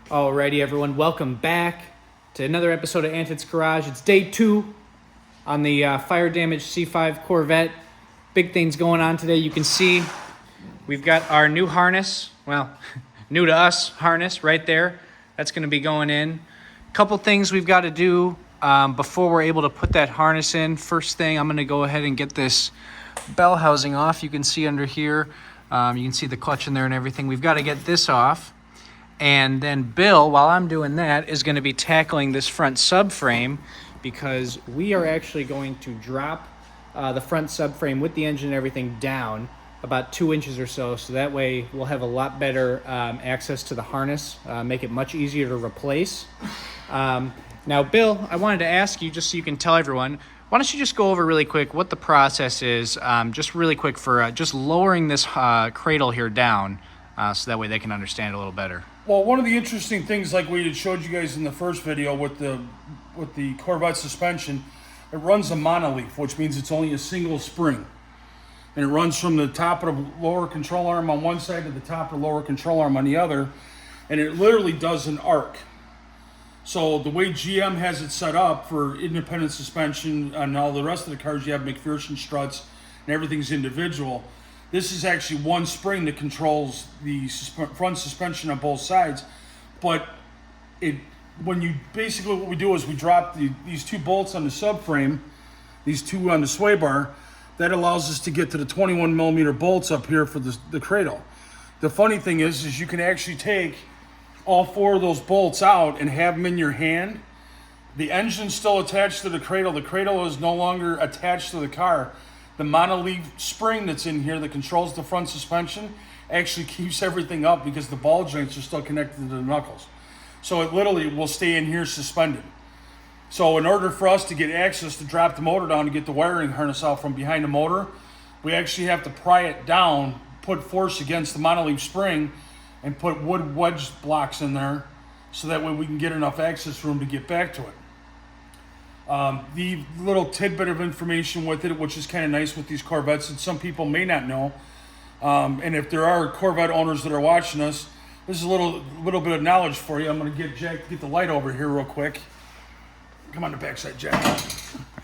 Alrighty, everyone, welcome back to another episode of Antit's Garage. It's day 2 on the fire damaged C5 Corvette. Big things going on today. You can see we've got our new harness, well, new to us harness right there. That's going to be going in. Couple things we've got to do before we're able to put that harness in. First thing, I'm going to go ahead and get this bell housing off. You can see under here, you can see the clutch in there and everything. We've got to get this off. And then Bill, while I'm doing that, is going to be tackling this front subframe because we are actually going to drop the front subframe with the engine and everything down about 2 inches or so. So that way we'll have a lot better access to the harness, make it much easier to replace. Now, Bill, I wanted to ask you, just so you can tell everyone, why don't you just go over really quick what the process is, just really quick for just lowering this cradle here down so that way they can understand a little better. Well, one of the interesting things, like we had showed you guys in the first video with the Corvette suspension, it runs a monoleaf, which means it's only a single spring. And it runs from the top of the lower control arm on one side to the top of the lower control arm on the other. And it literally does an arc. So the way GM has it set up for independent suspension and all the rest of the cars, you have McPherson struts and everything's individual. This is actually one spring that controls the front suspension on both sides. But what we do is we drop these 2 bolts on the subframe, these 2 on the sway bar. That allows us to get to the 21 millimeter bolts up here for the cradle. The funny thing is you can actually take all 4 of those bolts out and have them in your hand. The engine's still attached to the cradle. The cradle is no longer attached to the car. The monoleaf spring that's in here that controls the front suspension actually keeps everything up because the ball joints are still connected to the knuckles. So it literally will stay in here suspended. So in order for us to get access to drop the motor down to get the wiring harness out from behind the motor, we actually have to pry it down, put force against the monoleaf spring, and put wood wedge blocks in there so that way we can get enough access room to get back to it. The little tidbit of information with it, which is kind of nice with these Corvettes that some people may not know, and if there are Corvette owners that are watching us, this is a little bit of knowledge for you. I'm going to get Jack to get the light over here real quick. Come on the backside, Jack.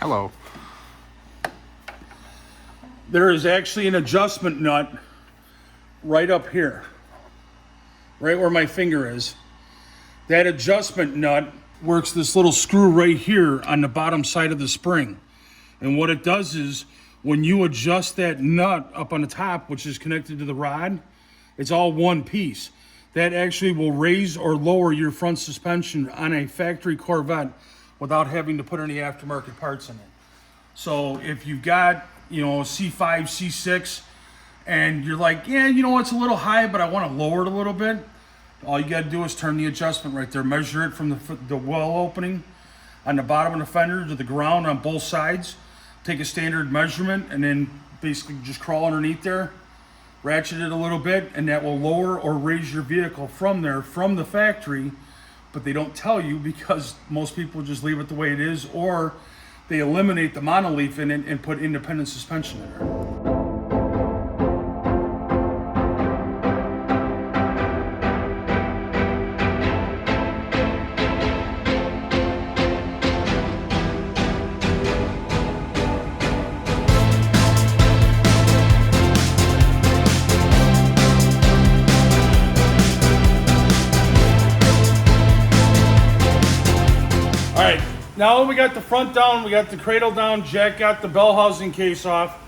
Hello. There is actually an adjustment nut right up here, right where my finger is. That adjustment nut works this little screw right here on the bottom side of the spring. And what it does is when you adjust that nut up on the top, which is connected to the rod, it's all one piece. That actually will raise or lower your front suspension on a factory Corvette without having to put any aftermarket parts in it. So if you've got, C5, C6, and you're like, yeah, it's a little high, but I want to lower it a little bit, all you got to do is turn the adjustment right there. Measure it from the well opening on the bottom of the fender to the ground on both sides. Take a standard measurement and then basically just crawl underneath there, ratchet it a little bit, and that will lower or raise your vehicle from there, from the factory. But they don't tell you because most people just leave it the way it is, or they eliminate the monoleaf in it and put independent suspension in there. Now we got the front down, we got the cradle down, Jack got the bell housing case off.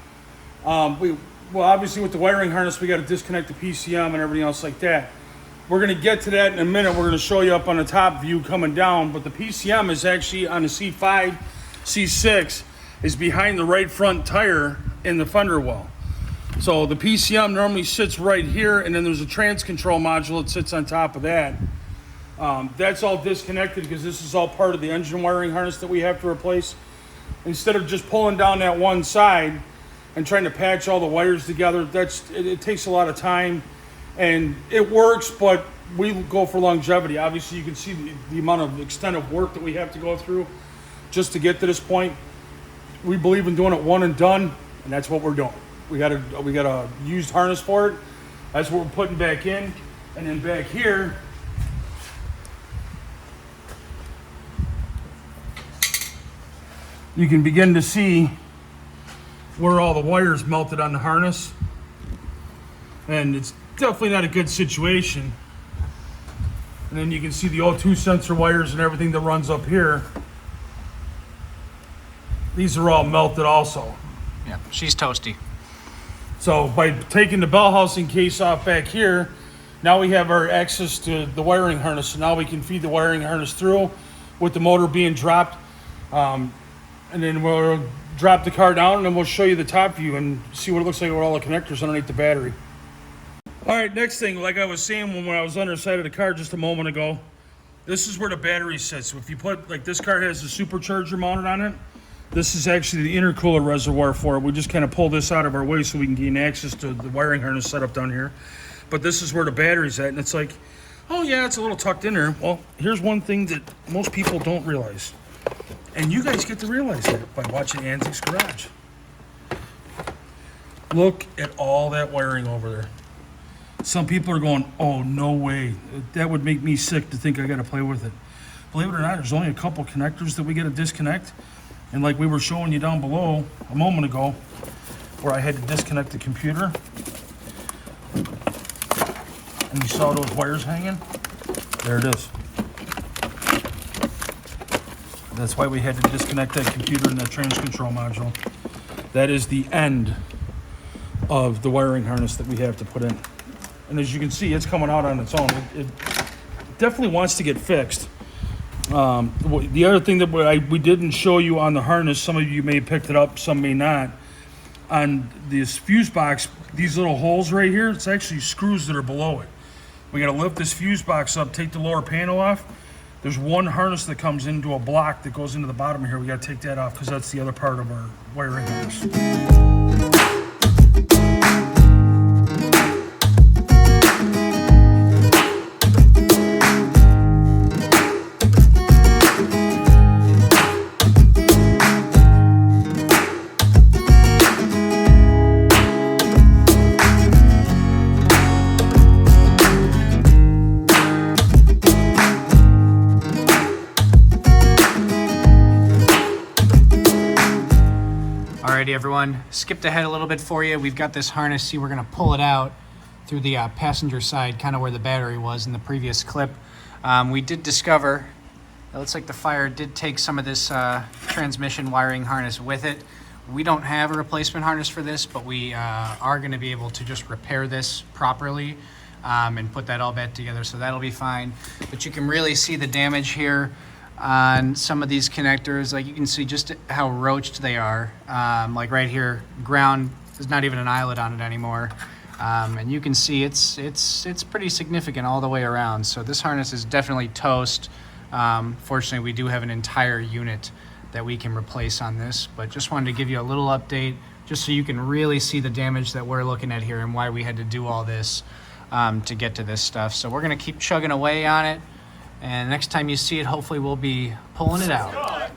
Obviously with the wiring harness, we got to disconnect the PCM and everything else like that. We're going to get to that in a minute. We're going to show you up on the top view coming down, but the PCM is actually on the C5, C6, is behind the right front tire in the fender well. So the PCM normally sits right here, and then there's a trans control module that sits on top of that. That's all disconnected because this is all part of the engine wiring harness that we have to replace. Instead of just pulling down that one side and trying to patch all the wires together, it takes a lot of time, and it works, but we go for longevity. Obviously, you can see the amount of extent of work that we have to go through just to get to this point. We believe in doing it one and done, and that's what we're doing. We got a used harness for it. That's what we're putting back in, and then back here you can begin to see where all the wires melted on the harness. And it's definitely not a good situation. And then you can see the O2 sensor wires and everything that runs up here. These are all melted also. Yeah, she's toasty. So by taking the bell housing case off back here, now we have our access to the wiring harness. So now we can feed the wiring harness through with the motor being dropped. And then we'll drop the car down and then we'll show you the top view and see what it looks like with all the connectors underneath the battery. All right, next thing, like I was saying when I was on the side of the car just a moment ago, this is where the battery sits. So if you put, like this car has a supercharger mounted on it, this is actually the intercooler reservoir for it. We just kind of pull this out of our way so we can gain access to the wiring harness setup down here. But this is where the battery's at, and it's like, oh yeah, it's a little tucked in there. Well, here's one thing that most people don't realize. And you guys get to realize that by watching Antics Garage. Look at all that wiring over there. Some people are going, oh, no way. That would make me sick to think I got to play with it. Believe it or not, there's only a couple connectors that we got to disconnect. And like we were showing you down below a moment ago, where I had to disconnect the computer. And you saw those wires hanging? There it is. That's why we had to disconnect that computer and that trans control module. That is the end of the wiring harness that we have to put in. And as you can see, it's coming out on its own. It definitely wants to get fixed. The other thing that we didn't show you on the harness, some of you may have picked it up, some may not. On this fuse box, these little holes right here, it's actually screws that are below it. We got to lift this fuse box up, take the lower panel off. There's one harness that comes into a block that goes into the bottom here. We got to take that off because that's the other part of our wiring harness. Alrighty, everyone, skipped ahead a little bit for you. We've got this harness. See, we're going to pull it out through the passenger side, kind of where the battery was in the previous clip. We did discover, it looks like the fire did take some of this transmission wiring harness with it. We don't have a replacement harness for this, but we are going to be able to just repair this properly and put that all back together, so that'll be fine. But you can really see the damage here on some of these connectors. Like you can see just how roached they are. Like right here, ground, there's not even an eyelet on it anymore. And you can see it's pretty significant all the way around. So this harness is definitely toast. Fortunately, we do have an entire unit that we can replace on this, but just wanted to give you a little update just so you can really see the damage that we're looking at here and why we had to do all this to get to this stuff. So we're gonna keep chugging away on it. And next time you see it, hopefully we'll be pulling it out.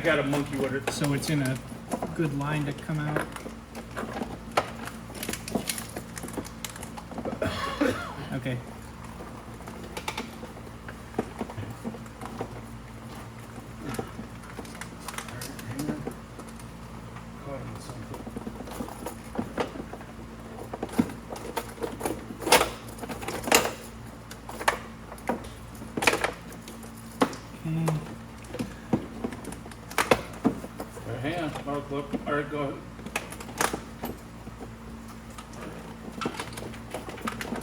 Got a monkey with it. So it's in a good line to come out. Okay. Hang on, Mark, look. All right, go ahead.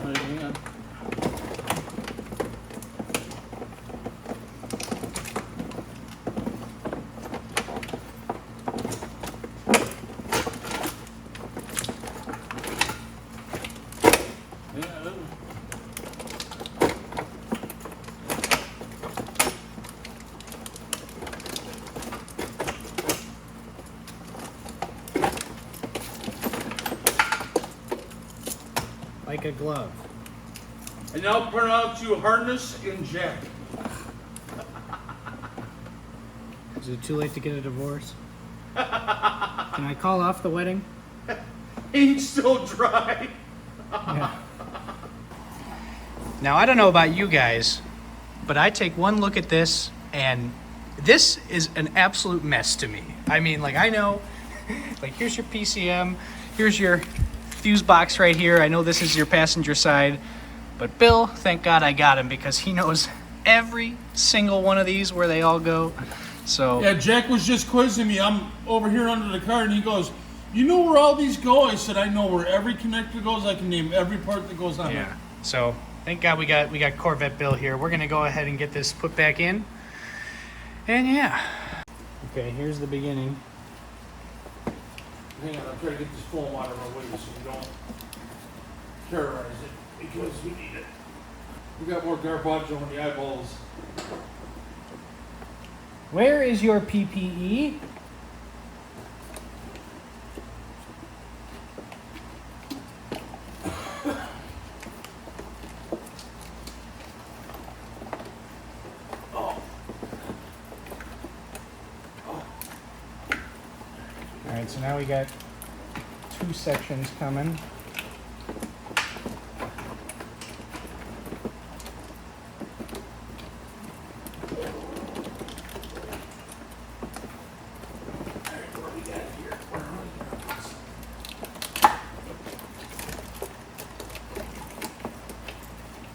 All right, hang on. like a glove. And now print out to harness and jack. Is it too late to get a divorce? Can I call off the wedding? Ink's still dry. Yeah. Now, I don't know about you guys, but I take one look at this, and this is an absolute mess to me. I mean, like, I know, like, here's your PCM, here's your fuse box right here. I know this is your passenger side, but Bill, thank God I got him, because he knows every single one of these, where they all go. So yeah, Jack was just quizzing me. I'm over here under the car, and he goes, "You know where all these go?" I said, "I know where every connector goes. I can name every part that goes on it." yeah. So thank God we got Corvette Bill here. We're gonna go ahead and get this put back in. And yeah. Okay, here's the beginning. Hang on, I'm trying to get this foam out of our way so we don't terrorize it, because we need it. We got more garbaggio on the eyeballs. Where is your PPE? Alright, so now we got 2 sections coming.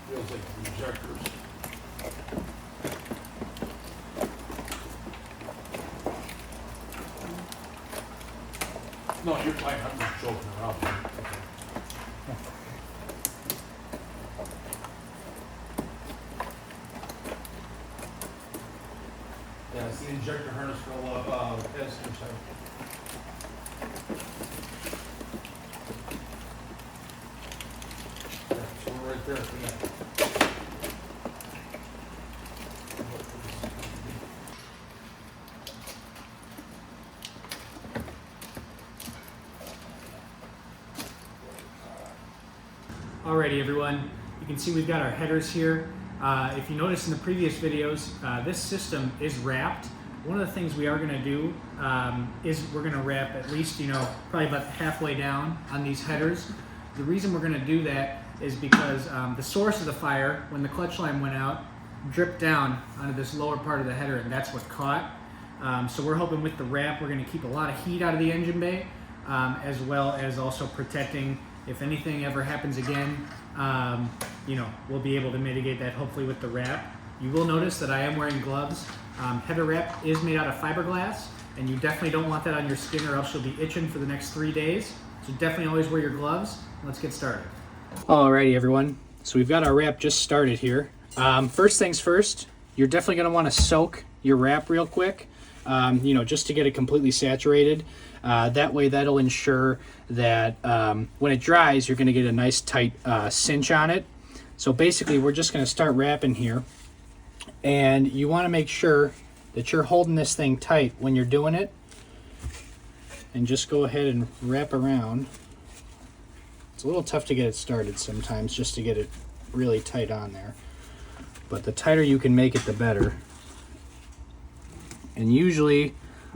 Feels like projectors. No, you're fine. I'm just joking around. Yeah, it's the injector harness for the passenger side. Yeah, so we're right there at the end. Alrighty everyone, you can see we've got our headers here. If you notice in the previous videos, this system is wrapped. One of the things we are going to do is we're going to wrap at least, probably about halfway down on these headers. The reason we're going to do that is because the source of the fire, when the clutch line went out, dripped down onto this lower part of the header, and that's what caught. So we're hoping with the wrap we're going to keep a lot of heat out of the engine bay, as well as also protecting. If anything ever happens again, we'll be able to mitigate that hopefully with the wrap. You will notice that I am wearing gloves. Header wrap is made out of fiberglass, and you definitely don't want that on your skin or else you'll be itching for the next 3 days. So definitely always wear your gloves. Let's get started. Alrighty everyone, so we've got our wrap just started here. First things first, you're definitely going to want to soak your wrap real quick, just to get it completely saturated. That way that'll ensure that when it dries, you're going to get a nice tight cinch on it. So basically we're just going to start wrapping here, and you want to make sure that you're holding this thing tight when you're doing it, and just go ahead and wrap around. It's a little tough to get it started sometimes, just to get it really tight on there, but the tighter you can make it, the better. And usually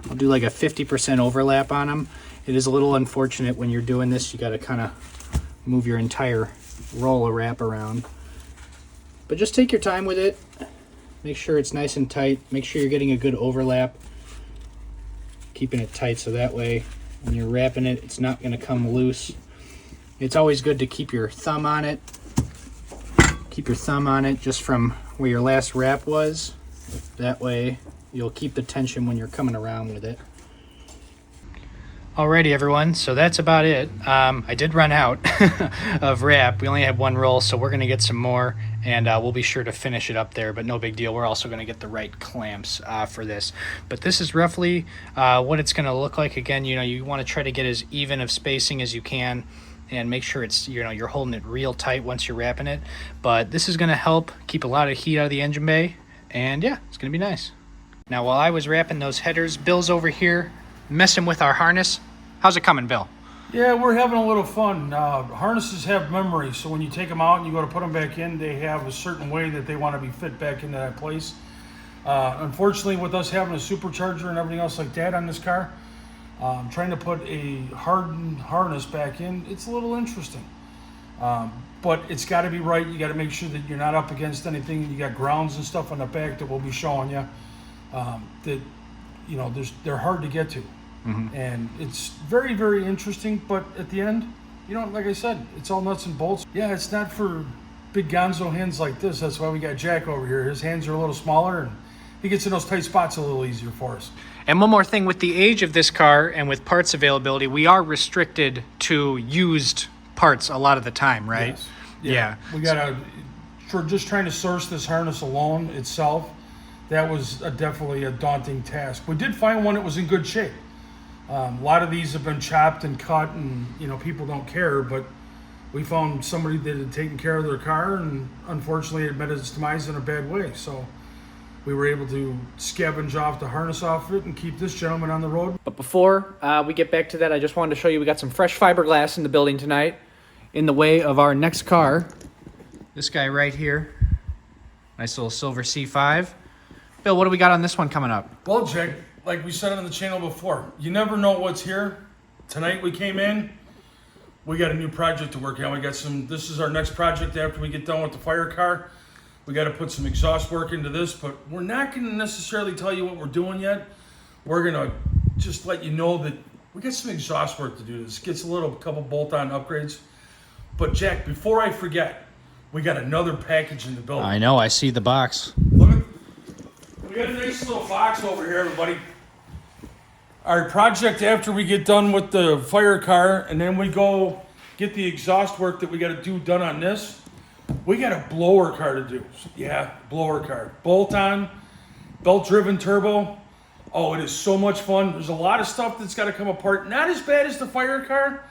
I'll do like a 50% overlap on them. It is a little unfortunate when you're doing this. You got to kind of move your entire roll of wrap around. But just take your time with it. Make sure it's nice and tight. Make sure you're getting a good overlap. Keeping it tight so that way when you're wrapping it, it's not going to come loose. It's always good to keep your thumb on it. Keep your thumb on it just from where your last wrap was. That way you'll keep the tension when you're coming around with it. Alrighty everyone, so that's about it. I did run out of wrap. We only had 1 roll, so we're going to get some more, and we'll be sure to finish it up there, but no big deal. We're also going to get the right clamps for this. But this is roughly what it's going to look like. Again, you want to try to get as even of spacing as you can, and make sure it's, you're holding it real tight once you're wrapping it. But this is going to help keep a lot of heat out of the engine bay, and yeah, it's going to be nice. Now, while I was wrapping those headers, Bill's over here messing with our harness. How's it coming, Bill? Yeah, we're having a little fun. Harnesses have memory, so when you take them out and you go to put them back in, they have a certain way that they want to be fit back into that place. Unfortunately, with us having a supercharger and everything else like that on this car, trying to put a hardened harness back in, it's a little interesting. But it's got to be right. You got to make sure that you're not up against anything. You got grounds and stuff on the back that we'll be showing you. That they're hard to get to. Mm-hmm. And it's very, very interesting, but at the end, like I said, it's all nuts and bolts. Yeah, it's not for big gonzo hands like this. That's why we got Jack over here. His hands are a little smaller, and he gets in those tight spots a little easier for us. And one more thing, with the age of this car and with parts availability, we are restricted to used parts a lot of the time, right? Yes. Yeah. We got for just trying to source this harness alone itself, that was definitely a daunting task. We did find one that was in good shape. A lot of these have been chopped and cut, and people don't care. But we found somebody that had taken care of their car, and unfortunately, it met its demise in a bad way. So we were able to scavenge off the harness off it and keep this gentleman on the road. But before we get back to that, I just wanted to show you we got some fresh fiberglass in the building tonight, in the way of our next car. This guy right here, nice little silver C5. Bill, what do we got on this one coming up? Well, Jack, like we said on the channel before, you never know what's here. Tonight we came in, we got a new project to work on. This is our next project after we get done with the fire car. We got to put some exhaust work into this, but we're not going to necessarily tell you what we're doing yet. We're going to just let you know that we got some exhaust work to do. This gets a couple bolt-on upgrades. But Jack, before I forget, we got another package in the building. I know, I see the box. Look, we got a nice little box over here, everybody. Our project after we get done with the fire car, and then we go get the exhaust work that we got to do done on this, we got a blower car to do. Yeah, blower car. Bolt-on, belt-driven turbo. Oh, it is so much fun. There's a lot of stuff that's got to come apart. Not as bad as the fire car,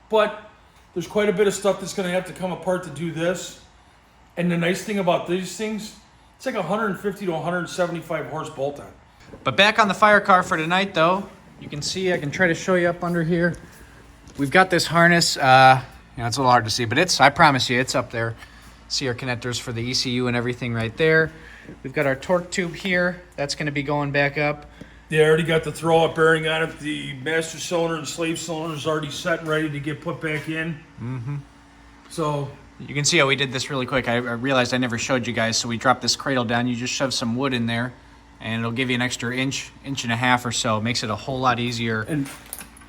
but there's quite a bit of stuff that's going to have to come apart to do this. And the nice thing about these things, it's like 150 to 175 horse bolt-on. But back on the fire car for tonight, though, you can see, I can try to show you up under here. We've got this harness. It's a little hard to see, but I promise you, it's up there. See our connectors for the ECU and everything right there. We've got our torque tube here. That's going to be going back up. Yeah, I already got the throw-up bearing on it. The master cylinder and slave cylinder is already set and ready to get put back in. Mm-hmm. So you can see how we did this really quick. I realized I never showed you guys, so we dropped this cradle down. You just shove some wood in there, and it'll give you an extra inch and a half or so. It makes it a whole lot easier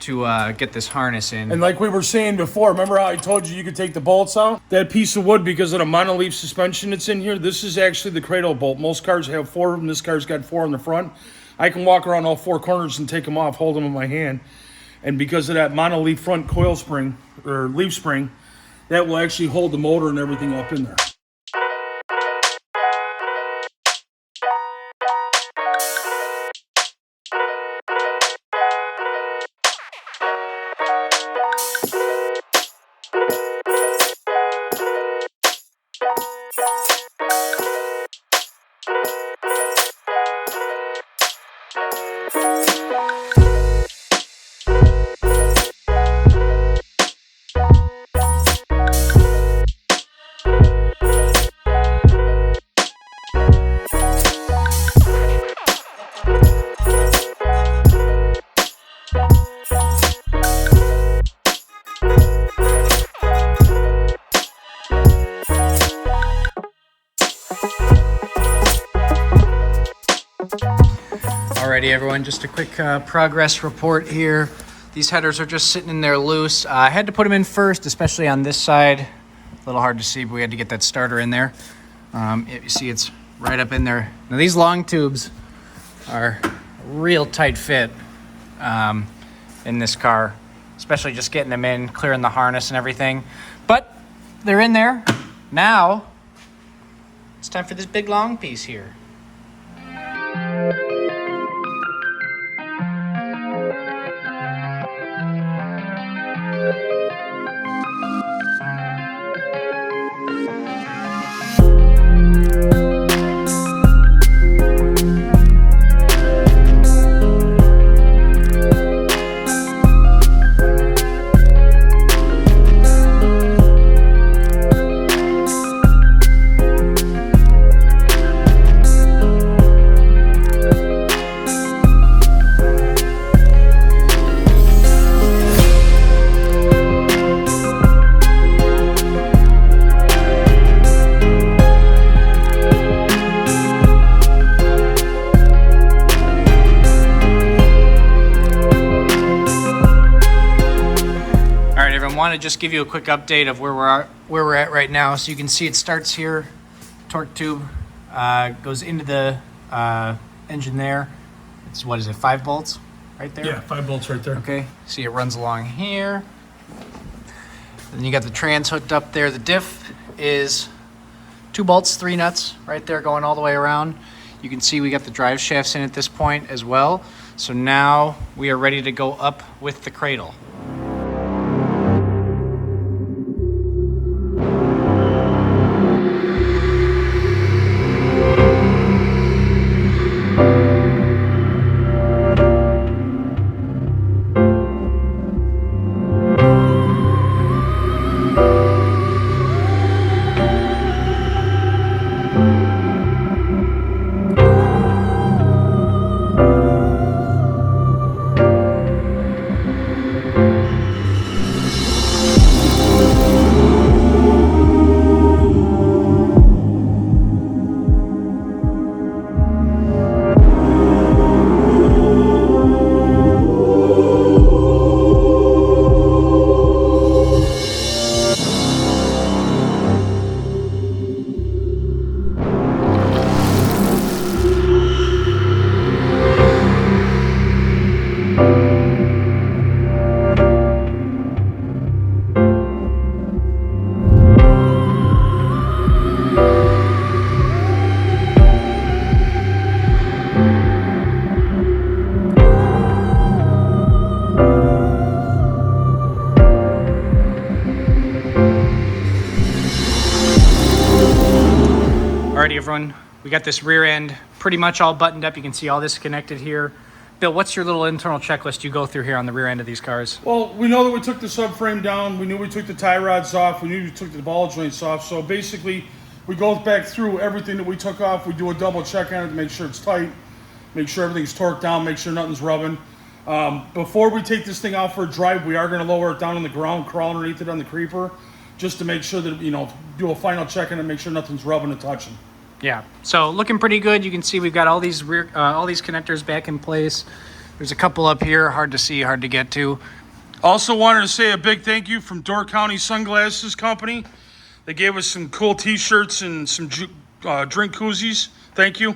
to get this harness in. And like we were saying before, remember how I told you could take the bolts out? That piece of wood, because of the monoleaf suspension that's in here, this is actually the cradle bolt. Most cars have 4 of them. This car's got 4 in the front. I can walk around all 4 corners and take them off, hold them in my hand. And because of that monoleaf front coil spring, or leaf spring, that will actually hold the motor and everything up in there. Alrighty, everyone, just a quick progress report here. These headers are just sitting in there loose. I had to put them in first, especially on this side. A little hard to see, but we had to get that starter in there. You see it's right up in there. Now these long tubes are a real tight fit in this car, especially just getting them in, clearing the harness and everything. But they're in there. Now it's time for this big long piece here. to just give you a quick update of where we're at right now. So you can see it starts here, torque tube goes into the engine there. It's, what is it, 5 bolts right there? Yeah, 5 bolts right there. Okay, see it runs along here. Then you got the trans hooked up there. The diff is 2 bolts, 3 nuts right there going all the way around. You can see we got the drive shafts in at this point as well. So now we are ready to go up with the cradle. Alrighty, everyone, we got this rear end pretty much all buttoned up. You can see all this connected here. Bill, what's your little internal checklist you go through here on the rear end of these cars? Well, we know that we took the subframe down. We knew we took the tie rods off. We knew we took the ball joints off. So basically, we go back through everything that we took off. We do a double check on it to make sure it's tight, make sure everything's torqued down, make sure nothing's rubbing. Before we take this thing out for a drive, we are going to lower it down on the ground, crawl underneath it on the creeper, just to make sure that, you know, do a final check on it and make sure nothing's rubbing and touching. Yeah, so looking pretty good. You can see we've got all these all these connectors back in place. There's a couple up here, hard to see, hard to get to. Also wanted to say a big thank you from Door County Sunglasses Company. They gave us some cool t-shirts and some drink koozies. Thank you.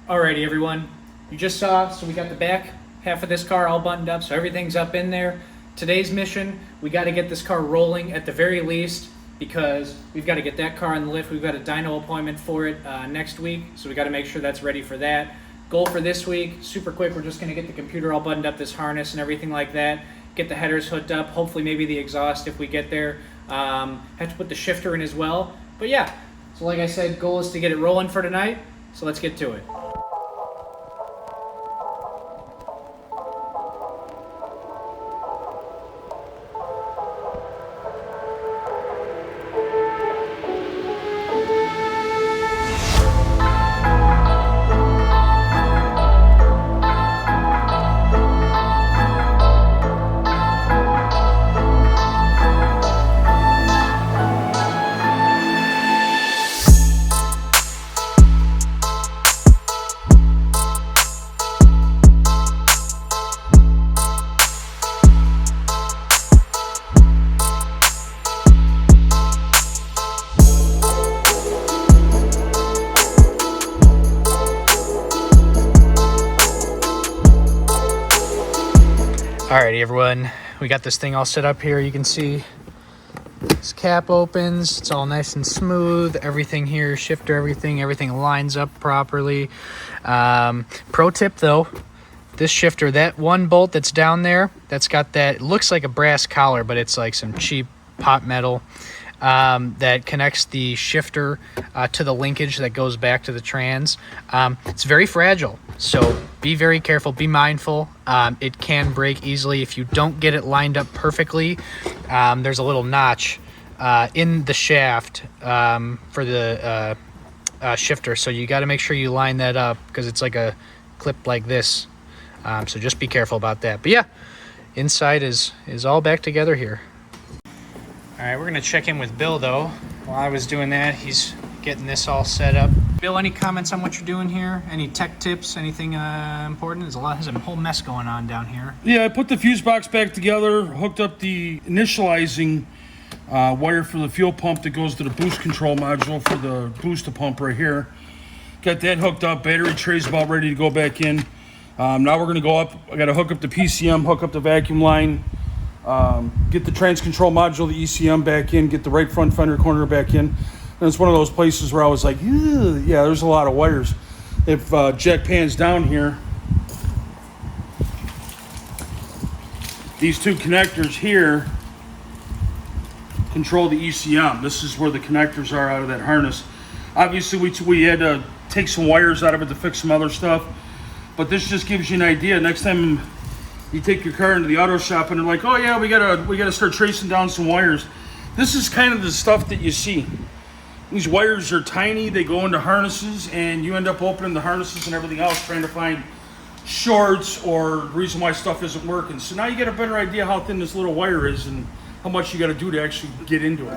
Alrighty, everyone. You just saw, so we got the back half of this car all buttoned up, so everything's up in there. Today's mission, we got to get this car rolling at the very least, because we've got to get that car on the lift. We've got a dyno appointment for it next week, so we got to make sure that's ready for that. Goal for this week, super quick, we're just going to get the computer all buttoned up, this harness and everything like that, get the headers hooked up, hopefully maybe the exhaust if we get there. Have to put the shifter in as well. But yeah, so like I said, goal is to get it rolling for tonight, so let's get to it. Alrighty, everyone, we got this thing all set up here. You can see this cap opens, it's all nice and smooth. Everything here, shifter, everything lines up properly. Pro tip though, this shifter, that one bolt that's down there, that's got that, it looks like a brass collar, but it's like some cheap pot metal that connects the shifter to the linkage that goes back to the trans. It's very fragile, so be very careful, be mindful. It can break easily if you don't get it lined up perfectly. There's a little notch in the shaft for the shifter, so you got to make sure you line that up because it's like a clip like this. So just be careful about that. But yeah, inside is all back together here. All right, we're gonna check in with Bill though. While I was doing that, he's getting this all set up. Bill, any comments on what you're doing here? Any tech tips? Anything important? There's a whole mess going on down here. Yeah, I put the fuse box back together, hooked up the initializing Wire for the fuel pump that goes to the boost control module for the booster pump right here. Got that hooked up. Battery tray's about ready to go back in. Now we're going to go up. I got to hook up the PCM, hook up the vacuum line, get the trans control module, the ECM back in, get the right front fender corner back in. And it's one of those places where I was like, yeah, there's a lot of wires. If Jack pans down here, these two connectors here control the ECM. This is where the connectors are out of that harness. Obviously, we had to take some wires out of it to fix some other stuff, but this just gives you an idea. Next time you take your car into the auto shop and they're like, oh yeah, we gotta start tracing down some wires. This is kind of the stuff that you see. These wires are tiny, they go into harnesses, and you end up opening the harnesses and everything else trying to find shorts or reason why stuff isn't working. So now you get a better idea how thin this little wire is and how much you got to do to actually get into it.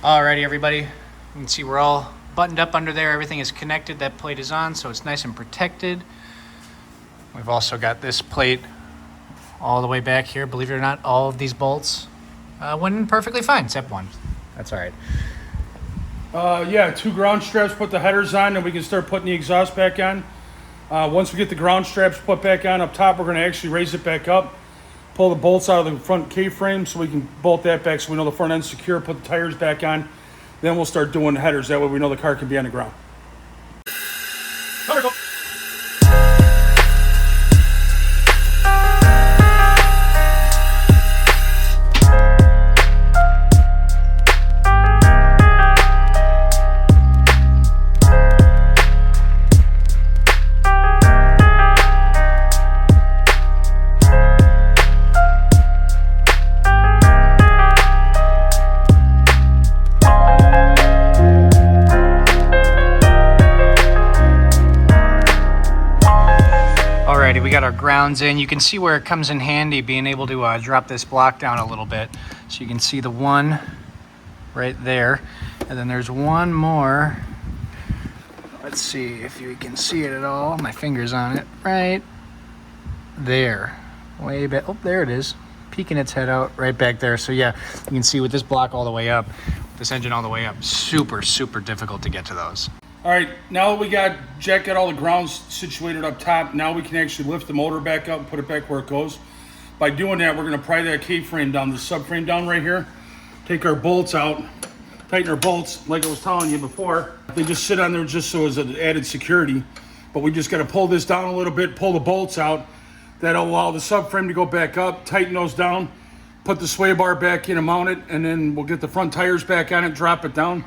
Alrighty, everybody. You can see we're all buttoned up under there. Everything is connected. That plate is on, so it's nice and protected. We've also got this plate all the way back here. Believe it or not, all of these bolts went in perfectly fine, except one. That's all right. Yeah, 2 ground straps, put the headers on, and we can start putting the exhaust back on. Once we get the ground straps put back on up top, we're going to actually raise it back up. Pull the bolts out of the front K-frame so we can bolt that back so we know the front end's secure, put the tires back on. Then we'll start doing the headers. That way we know the car can be on the ground. There we go. We got our grounds in. You can see where it comes in handy being able to drop this block down a little bit. So you can see the one right there. And then there's one more. Let's see if you can see it at all. My finger's on it. Right there. Way back. Oh, there it is. Peeking its head out right back there. So yeah, you can see with this block all the way up, this engine all the way up, super, super difficult to get to those. All right, now that Jack got all the grounds situated up top, now we can actually lift the motor back up and put it back where it goes. By doing that, we're going to pry that K-frame down, the subframe down right here. Take our bolts out, tighten our bolts, like I was telling you before. They just sit on there just so as an added security. But we just got to pull this down a little bit, pull the bolts out. That'll allow the subframe to go back up, tighten those down, put the sway bar back in and mount it, and then we'll get the front tires back on it, drop it down.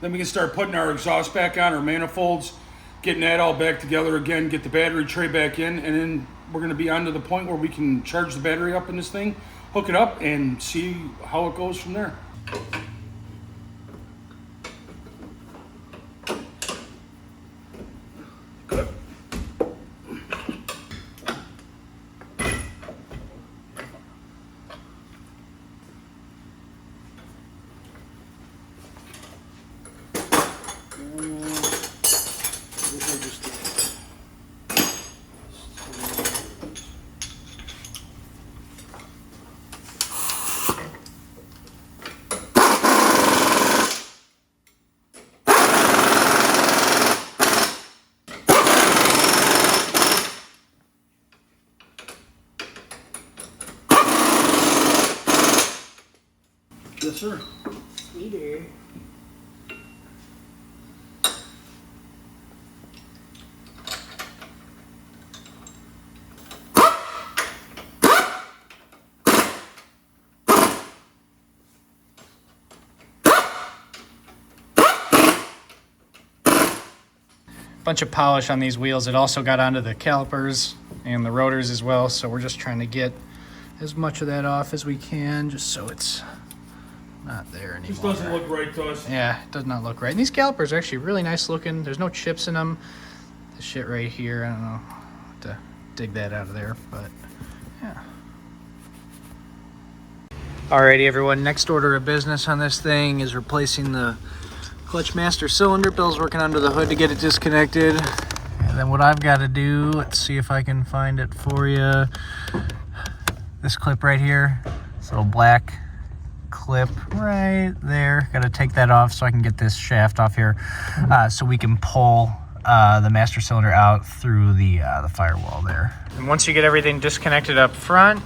Then we can start putting our exhaust back on, our manifolds, getting that all back together again, get the battery tray back in, and then we're going to be on to the point where we can charge the battery up in this thing, hook it up, and see how it goes from there. Yes, sir. Sweeter. Bunch of polish on these wheels. It also got onto the calipers. and the rotors as well. So we're just trying to get as much of that off as we can, just so it's not there anymore. Just doesn't look right to us. Yeah, it does not look right. And these calipers are actually really nice looking. There's no chips in them. This shit right here, I don't know how to dig that out of there, but yeah. Alrighty, everyone, next order of business on this thing is replacing the clutch master cylinder. Bill's working under the hood to get it disconnected. And then what I've got to do, let's see if I can find it for you. This clip right here, this little black clip right there. Got to take that off so I can get this shaft off here, so we can pull the master cylinder out through the firewall there. And once you get everything disconnected up front,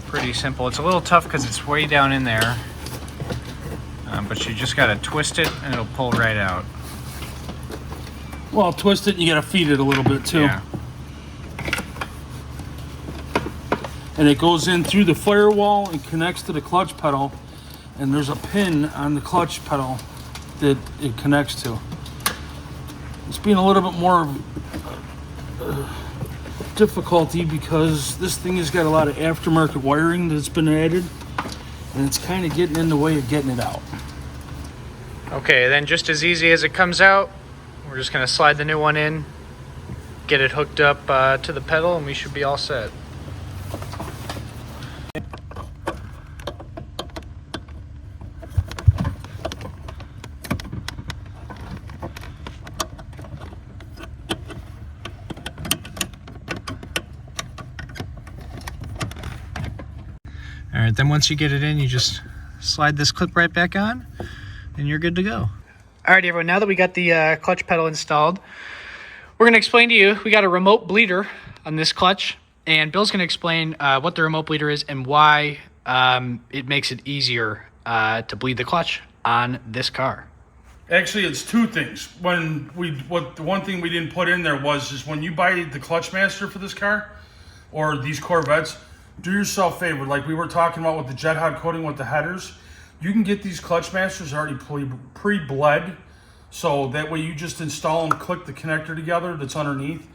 pretty simple. It's a little tough because it's way down in there, but you just got to twist it and it'll pull right out. Well, twist it and you got to feed it a little bit too. Yeah. And it goes in through the firewall and connects to the clutch pedal, and there's a pin on the clutch pedal that it connects to. It's being a little bit more difficulty because this thing has got a lot of aftermarket wiring that's been added, and it's kind of getting in the way of getting it out. Okay, then just as easy as it comes out, we're just going to slide the new one in, get it hooked up to the pedal, and we should be all set. All right, then once you get it in, you just slide this clip right back on, and you're good to go. All right, everyone, now that we got the clutch pedal installed, we're gonna explain to you, we got a remote bleeder on this clutch, and Bill's gonna explain what the remote bleeder is and why it makes it easier to bleed the clutch on this car. Actually, it's two things. The one thing we didn't put in there is when you buy the clutch master for this car or these Corvettes, do yourself a favor, like we were talking about with the jet hot coating with the headers. You can get these clutch masters already pre-bled, so that way you just install and click the connector together that's underneath,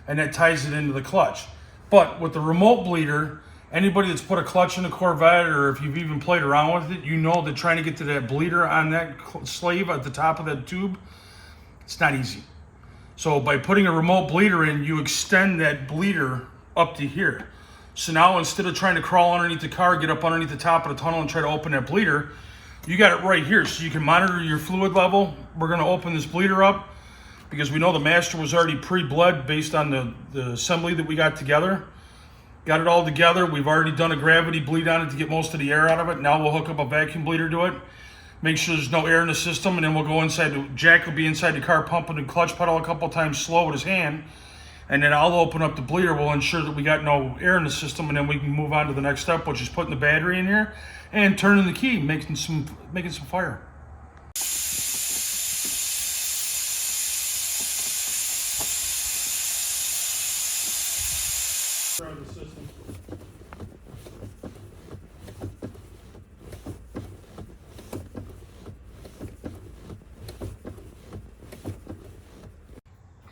and that ties it into the clutch. But with the remote bleeder, anybody that's put a clutch in a Corvette, or if you've even played around with it, you know that trying to get to that bleeder on that slave at the top of that tube, it's not easy. So by putting a remote bleeder in, you extend that bleeder up to here. So now instead of trying to crawl underneath the car, get up underneath the top of the tunnel and try to open that bleeder, you got it right here. So you can monitor your fluid level. We're going to open this bleeder up because we know the master was already pre-bled based on the assembly that we got together. Got it all together. We've already done a gravity bleed on it to get most of the air out of it. Now we'll hook up a vacuum bleeder to it. Make sure there's no air in the system, and then we'll go inside. Jack will be inside the car pumping the clutch pedal a couple times slow with his hand. And then I'll open up the bleeder. We'll ensure that we got no air in the system, and then we can move on to the next step, which is putting the battery in here and turning the key, making some fire. The system.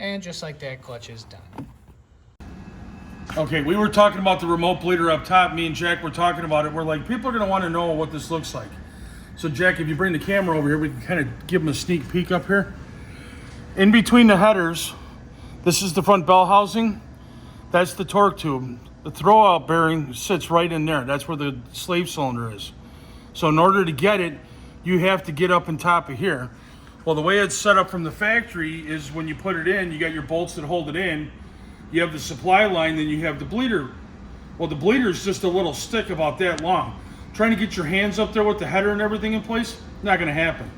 And just like that, clutch is done. Okay, we were talking about the remote bleeder up top. Me and Jack were talking about it. We're like, people are going to want to know what this looks like. So Jack, if you bring the camera over here, we can kind of give them a sneak peek up here. In between the headers, this is the front bell housing. That's the torque tube. The throwout bearing sits right in there. That's where the slave cylinder is. So in order to get it, you have to get up on top of here. Well, the way it's set up from the factory is when you put it in, you got your bolts that hold it in. You have the supply line, then you have the bleeder. Well, the bleeder is just a little stick about that long. Trying to get your hands up there with the header and everything in place, not going to happen.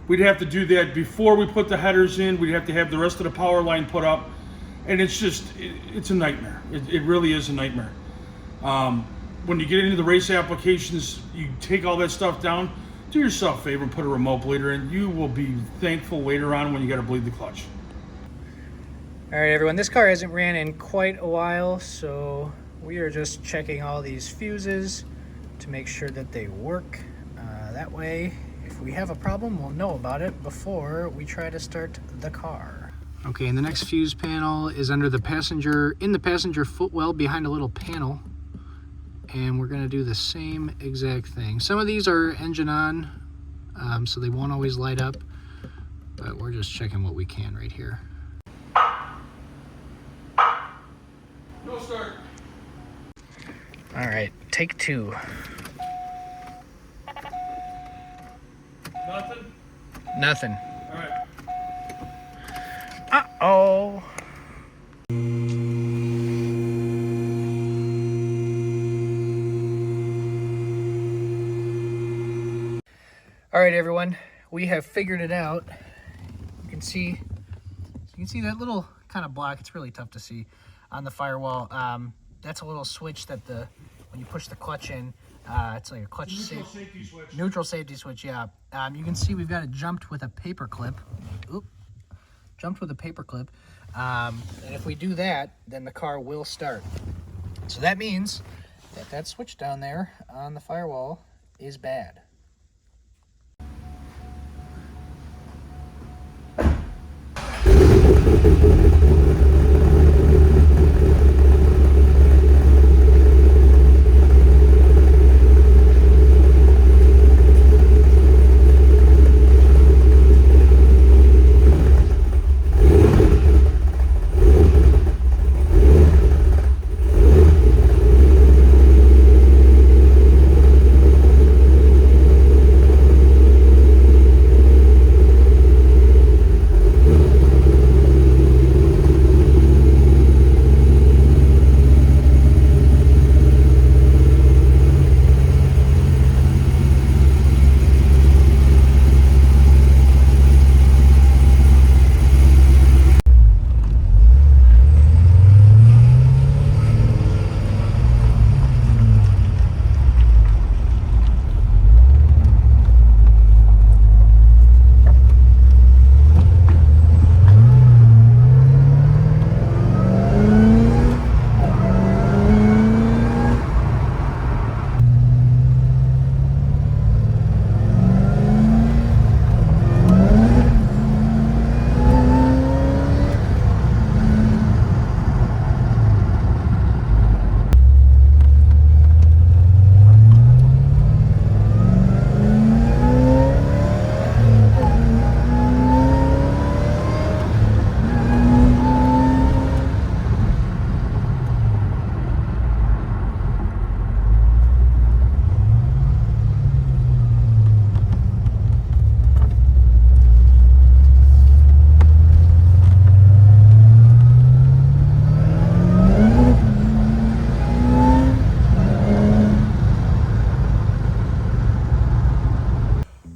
We'd have to do that before we put the headers in. We'd have to have the rest of the power line put up. And it's just, it's a nightmare. It really is a nightmare. When you get into the race applications, you take all that stuff down. Do yourself a favor and put a remote bleeder in. You will be thankful later on when you got to bleed the clutch. All right, everyone, this car hasn't ran in quite a while, so we are just checking all these fuses to make sure that they work. That way, if we have a problem, we'll know about it before we try to start the car. Okay, and the next fuse panel is under the passenger, in the passenger footwell behind a little panel. And we're gonna do the same exact thing. Some of these are engine on, so they won't always light up, but we're just checking what we can right here. No start. All right, take 2. Nothing? Nothing. All right. Uh-oh. All right, everyone, we have figured it out. You can see that little kind of block. It's really tough to see on the firewall. That's a little switch that when you push the clutch in, it's like a clutch Safety switch. neutral safety switch. Yeah. You can see we've got it jumped with a paper clip. Oop. Jumped with a paper clip. And if we do that, then the car will start. So that means that switch down there on the firewall is bad.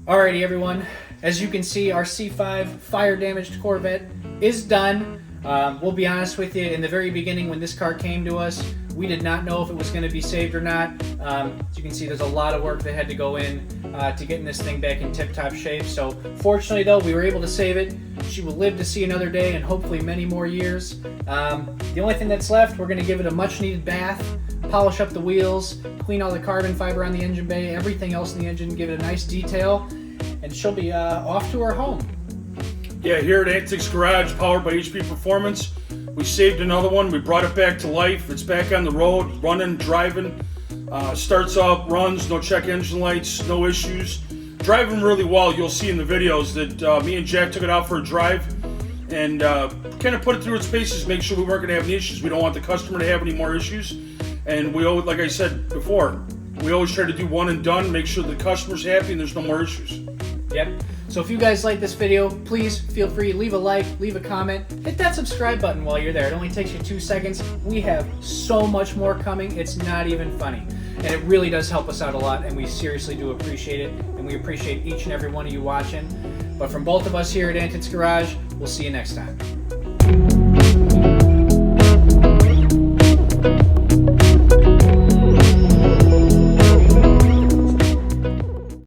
Alrighty, everyone. As you can see, our C5 fire-damaged Corvette is done. We'll be honest with you, in the very beginning when this car came to us, we did not know if it was going to be saved or not. As you can see, there's a lot of work that had to go in to getting this thing back in tip-top shape. So fortunately, though, we were able to save it. She will live to see another day and hopefully many more years. The only thing that's left, we're going to give it a much-needed bath, polish up the wheels, clean all the carbon fiber on the engine bay, everything else in the engine, give it a nice detail, and she'll be off to her home. Yeah, here at Antics Garage, powered by HP Performance, we saved another one. We brought it back to life. It's back on the road, running, driving. Starts up, runs, no check engine lights, no issues. Driving really well. You'll see in the videos that me and Jack took it out for a drive and kind of put it through its paces, make sure we weren't going to have any issues. We don't want the customer to have any more issues. And we always, like I said before, we always try to do one and done, make sure the customer's happy and there's no more issues. Yep. So if you guys like this video, please feel free to leave a like, leave a comment, hit that subscribe button while you're there. It only takes you 2 seconds. We have so much more coming, it's not even funny. And it really does help us out a lot, and we seriously do appreciate it. And we appreciate each and every one of you watching. But from both of us here at Antics Garage, we'll see you next time.